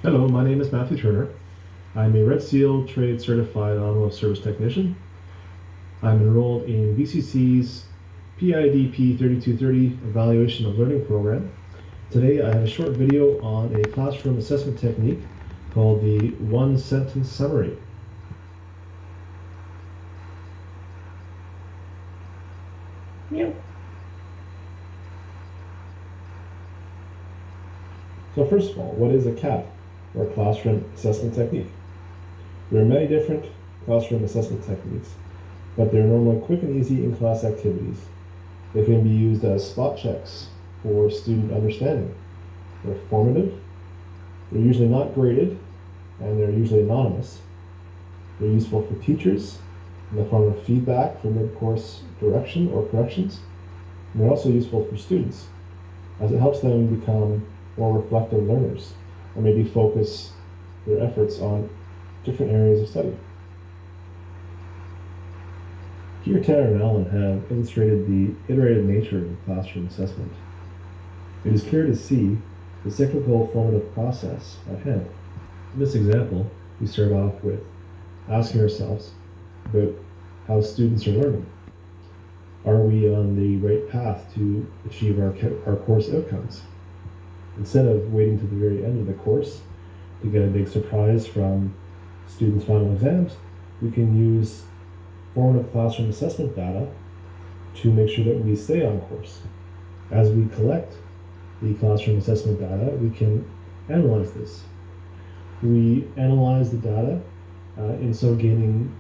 Hello, my name is Matthew Turner. I'm a Red Seal Trade Certified Automotive Service Technician. I'm enrolled in VCC's PIDP 3230 Evaluation of Learning Program. Today I have a short video on a classroom assessment technique called the one-sentence summary. Meow. So first of all, what is a CAT, or classroom assessment technique? There are many different classroom assessment techniques, but they're normally quick and easy in-class activities. They can be used as spot checks for student understanding. They're formative, they're usually not graded, and they're usually anonymous. They're useful for teachers in the form of feedback for mid-course direction or corrections. And they're also useful for students, as it helps them become more reflective learners, or maybe focus their efforts on different areas of study. Here, Tanner and Alan have illustrated the iterative nature of classroom assessment. It is clear to see the cyclical formative process at hand. In this example, we start off with asking ourselves about how students are learning. Are we on the right path to achieve our course outcomes? Instead of waiting to the very end of the course to get a big surprise from students' final exams, we can use formative classroom assessment data to make sure that we stay on course. As we collect the classroom assessment data, we can analyze this. We analyze the data in so gaining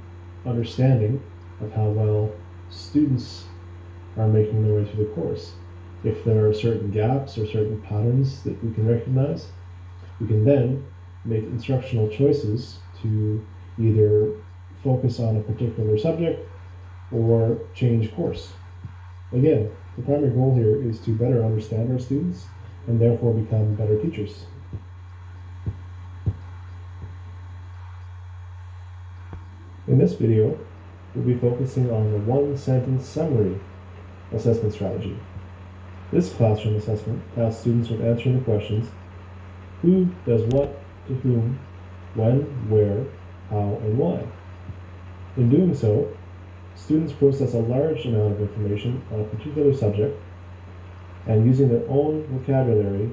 understanding of how well students are making their way through the course. If there are certain gaps or certain patterns that we can recognize, we can then make instructional choices to either focus on a particular subject or change course. Again, the primary goal here is to better understand our students and therefore become better teachers. In this video, we'll be focusing on the one-sentence summary assessment strategy. This classroom assessment tasks students with answering the questions: who does what to whom, when, where, how, and why. In doing so, students process a large amount of information on a particular subject and, using their own vocabulary,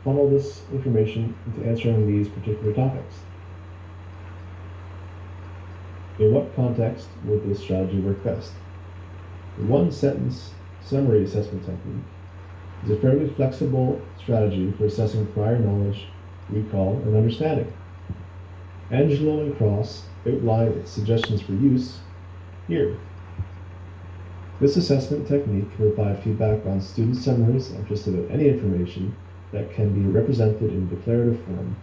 funnel this information into answering these particular topics. In what context would this strategy work best? The one-sentence summary assessment technique is a fairly flexible strategy for assessing prior knowledge, recall, and understanding. Angelo and Cross outline its suggestions for use here. This assessment technique can provide feedback on student summaries of just about any information that can be represented in declarative form,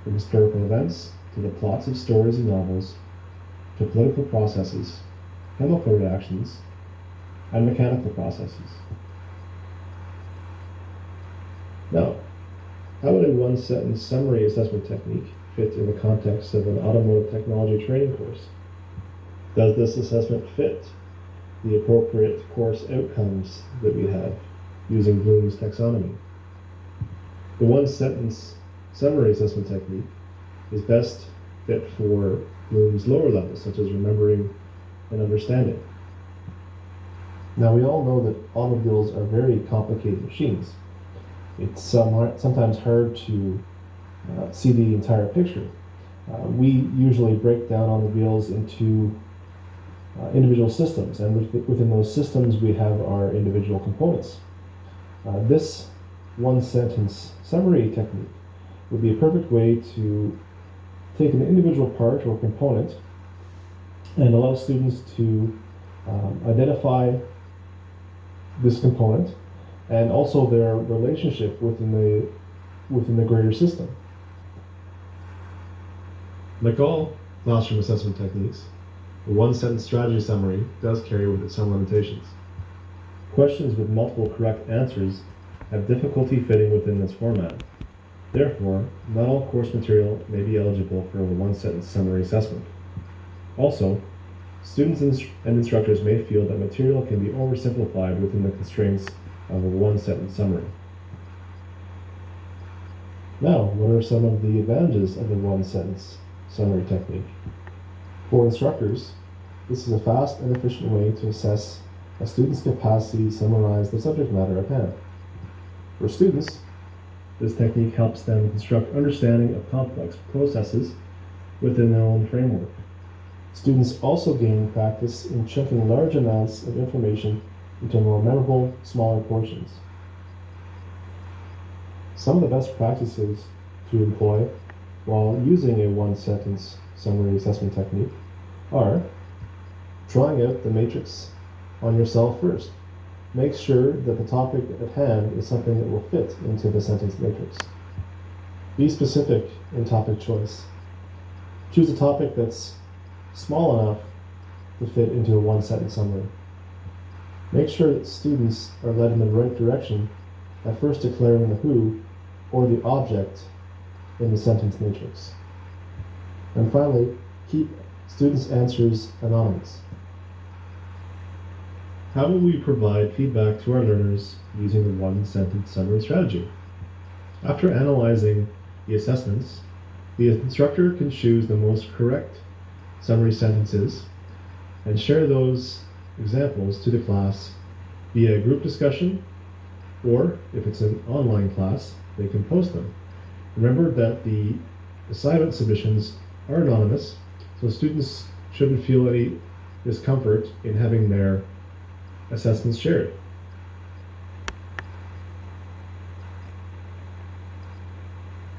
from historical events to the plots of stories and novels, to political processes, chemical reactions, and mechanical processes. Now, how would a one-sentence summary assessment technique fit in the context of an automotive technology training course? Does this assessment fit the appropriate course outcomes that we have using Bloom's taxonomy? The one-sentence summary assessment technique is best fit for Bloom's lower levels, such as remembering and understanding. Now, we all know that automobiles are very complicated machines. It's sometimes hard to see the entire picture. We usually break down automobiles into individual systems, and within those systems we have our individual components. This one-sentence summary technique would be a perfect way to take an individual part or component and allow students to identify this component and also their relationship within the greater system. Like all classroom assessment techniques, the one-sentence strategy summary does carry with it some limitations. Questions with multiple correct answers have difficulty fitting within this format. Therefore, not all course material may be eligible for a one-sentence summary assessment. Also, students and instructors may feel that material can be oversimplified within the constraints of a one-sentence summary. Now, what are some of the advantages of the one-sentence summary technique? For instructors, this is a fast and efficient way to assess a student's capacity to summarize the subject matter at hand. For students, this technique helps them construct understanding of complex processes within their own framework. Students also gain practice in chunking large amounts of information into more memorable, smaller portions. Some of the best practices to employ while using a one-sentence summary assessment technique are trying out the matrix on yourself first. Make sure that the topic at hand is something that will fit into the sentence matrix. Be specific in topic choice. Choose a topic that's small enough to fit into a one-sentence summary. Make sure that students are led in the right direction by first declaring the who or the object in the sentence matrix. And finally, keep students' answers anonymous. How will we provide feedback to our learners using the one-sentence summary strategy? After analyzing the assessments, the instructor can choose the most correct summary sentences and share those examples to the class via group discussion, or if it's an online class, they can post them. Remember that the assignment submissions are anonymous, so students shouldn't feel any discomfort in having their assessments shared.